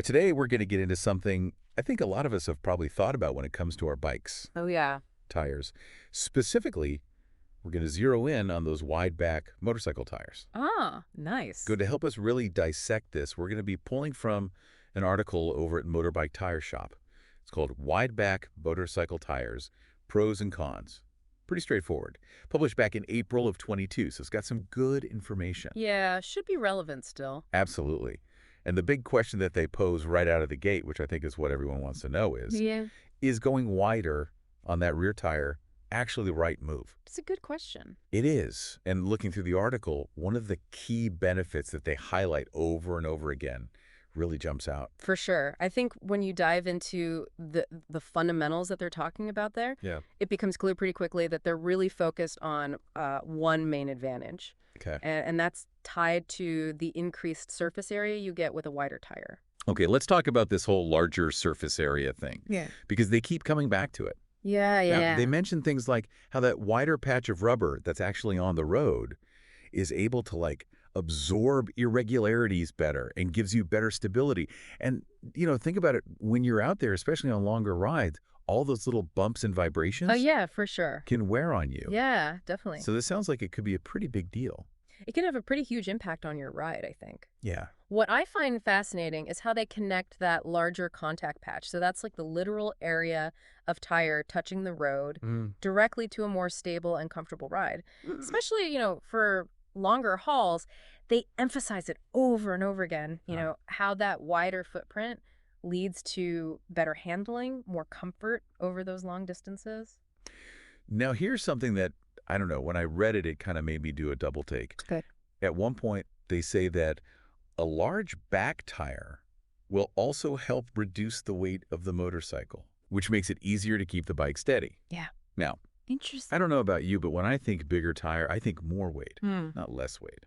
Today, we're going to get into something I think a lot of us have probably thought about when it comes to our bikes, Oh, yeah. tires. Specifically, we're going to zero in on those wide back motorcycle tires. Ah, nice. Good to help us really dissect this, we're going to be pulling from an article over at Motorbike Tire Shop. It's called Wide Back Motorcycle Tires, Pros and Cons. Pretty straightforward. Published back in April of 22, so it's got some good information. Yeah, should be relevant still. Absolutely. And the big question that they pose right out of the gate, which I think is what everyone wants to know Yeah. is going wider on that rear tire actually the right move? It's a good question. It is. And looking through the article, one of the key benefits that they highlight over and over again really jumps out. For sure. I think when you dive into the fundamentals that they're talking about there, Yeah. it becomes clear pretty quickly that they're really focused on one main advantage. Okay. And that's tied to the increased surface area you get with a wider tire. Okay, let's talk about this whole larger surface area thing. Yeah. Because they keep coming back to it. Yeah, Now, they mention things like how that wider patch of rubber that's actually on the road is able to absorb irregularities better and gives you better stability. And, think about it when you're out there, especially on longer rides, all those little bumps and vibrations Oh, yeah, for sure. can wear on you. Yeah, definitely. So this sounds like it could be a pretty big deal. It can have a pretty huge impact on your ride, I think. Yeah. What I find fascinating is how they connect that larger contact patch. So that's like the literal area of tire touching the road directly to a more stable and comfortable ride. Especially, for longer hauls, they emphasize it over and over again, how that wider footprint leads to better handling, more comfort over those long distances. Now, here's something that, I don't know, when I read it, it kind of made me do a double take. Okay. At one point, they say that a large back tire will also help reduce the weight of the motorcycle, which makes it easier to keep the bike steady. Yeah. Now, Interesting. I don't know about you, but when I think bigger tire, I think more weight, not less weight.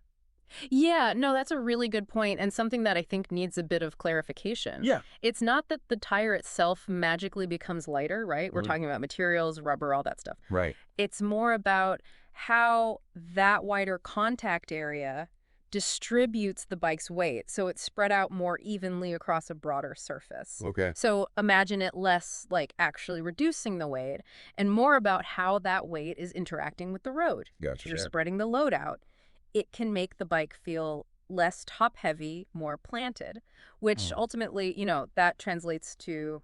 Yeah, no, that's a really good point and something that I think needs a bit of clarification. Yeah. It's not that the tire itself magically becomes lighter, right? We're talking about materials, rubber, all that stuff. Right. It's more about how that wider contact area distributes the bike's weight, so it's spread out more evenly across a broader surface. Okay. So imagine it less like actually reducing the weight and more about how that weight is interacting with the road. Gotcha. You're spreading the load out. It can make the bike feel less top-heavy, more planted, which ultimately, that translates to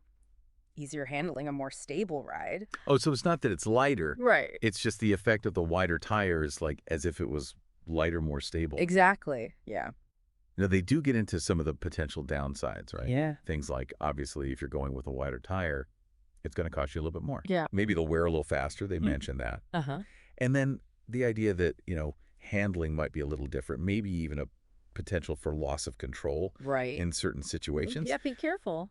easier handling, a more stable ride. Oh, so it's not that it's lighter. Right. It's just the effect of the wider tire is as if it was lighter, more stable. Exactly. Yeah. Now, they do get into some of the potential downsides, right? Yeah. Things like, obviously, if you're going with a wider tire, it's going to cost you a little bit more. Yeah. Maybe they'll wear a little faster. They mentioned that. Uh-huh. And then the idea that, handling might be a little different, maybe even a potential for loss of control Right. in certain situations. Yeah, be careful.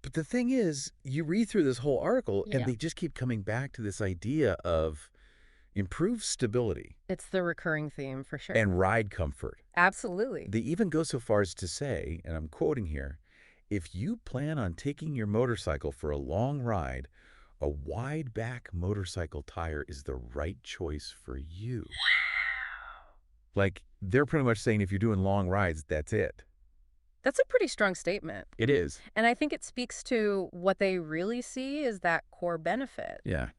But the thing is, you read through this whole article and Yeah. they just keep coming back to this idea of improved stability It's the recurring theme for sure. and ride comfort. Absolutely. They even go so far as to say, and I'm quoting here, if you plan on taking your motorcycle for a long ride, a wide back motorcycle tire is the right choice for you. They're pretty much saying if you're doing long rides, that's it. That's a pretty strong statement. It is. And I think it speaks to what they really see is that core benefit, Yeah.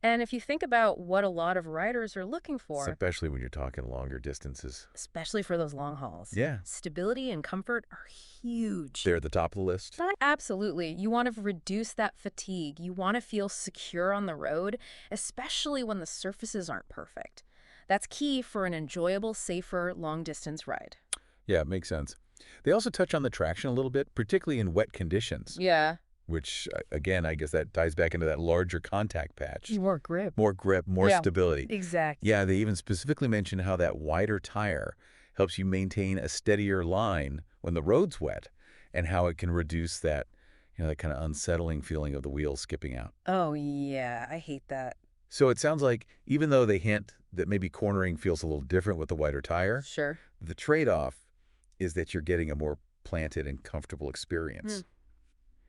And if you think about what a lot of riders are looking for, Especially when you're talking longer distances. especially for those long hauls, Yeah. stability and comfort are huge. They're at the top of the list. Absolutely. You want to reduce that fatigue. You want to feel secure on the road, especially when the surfaces aren't perfect. That's key for an enjoyable, safer, long-distance ride. Yeah, it makes sense. They also touch on the traction a little bit, particularly in wet conditions, Yeah. which, again, I guess that ties back into that larger contact patch. More grip. More grip, more Yeah. stability. Exactly. Yeah, they even specifically mention how that wider tire helps you maintain a steadier line when the road's wet and how it can reduce that, that kind of unsettling feeling of the wheels skipping out. Oh, yeah. I hate that. So it sounds like even though they hint that maybe cornering feels a little different with the wider tire, Sure. the trade-off is that you're getting a more planted and comfortable experience,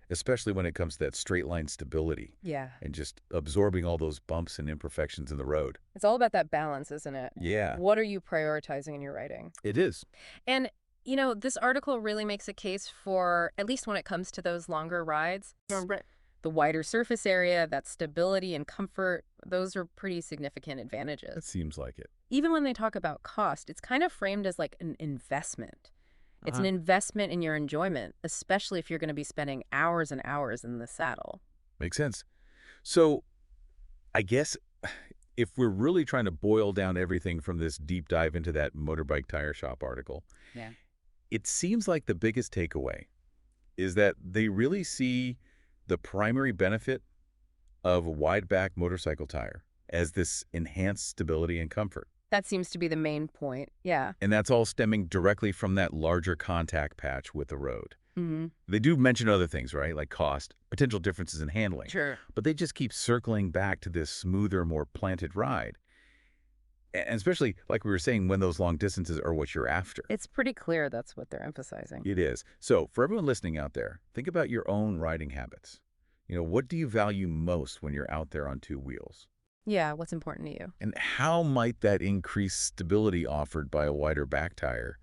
especially when it comes to that straight line stability Yeah. and just absorbing all those bumps and imperfections in the road. It's all about that balance, isn't it? Yeah, What are you prioritizing in your writing? it is. And This article really makes a case for, at least when it comes to those longer rides, the wider surface area, that stability and comfort, those are pretty significant It advantages. seems like it. Even when they talk about cost, it's kind of framed as like an investment. It's an Uh, investment in your enjoyment, especially if you're going to be spending hours and hours in the saddle. Makes sense. So I guess if we're really trying to boil down everything from this deep dive into that Motorbike Tire Shop article, Yeah. it seems like the biggest takeaway is that they really see the primary benefit of a wide back motorcycle tire as this enhanced stability and comfort. That seems to be the main point. Yeah. And that's all stemming directly from that larger contact patch with the road. Mm-hmm. They do mention other things, right? Like cost, potential differences in handling. Sure. But they just keep circling back to this smoother, more planted ride. And especially, like we were saying, when those long distances are what you're after. It's pretty clear that's what they're emphasizing. It is. So for everyone listening out there, think about your own riding habits. What do you value most when you're out there on two wheels? Yeah, what's important to you? And how might that increased stability offered by a wider back tire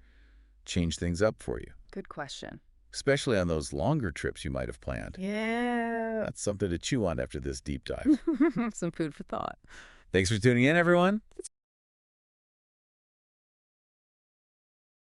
change things up for you? Good question. Especially on those longer trips you might have planned. Yeah. That's something to chew on after this deep dive. Some food for thought. Thanks for tuning in, everyone.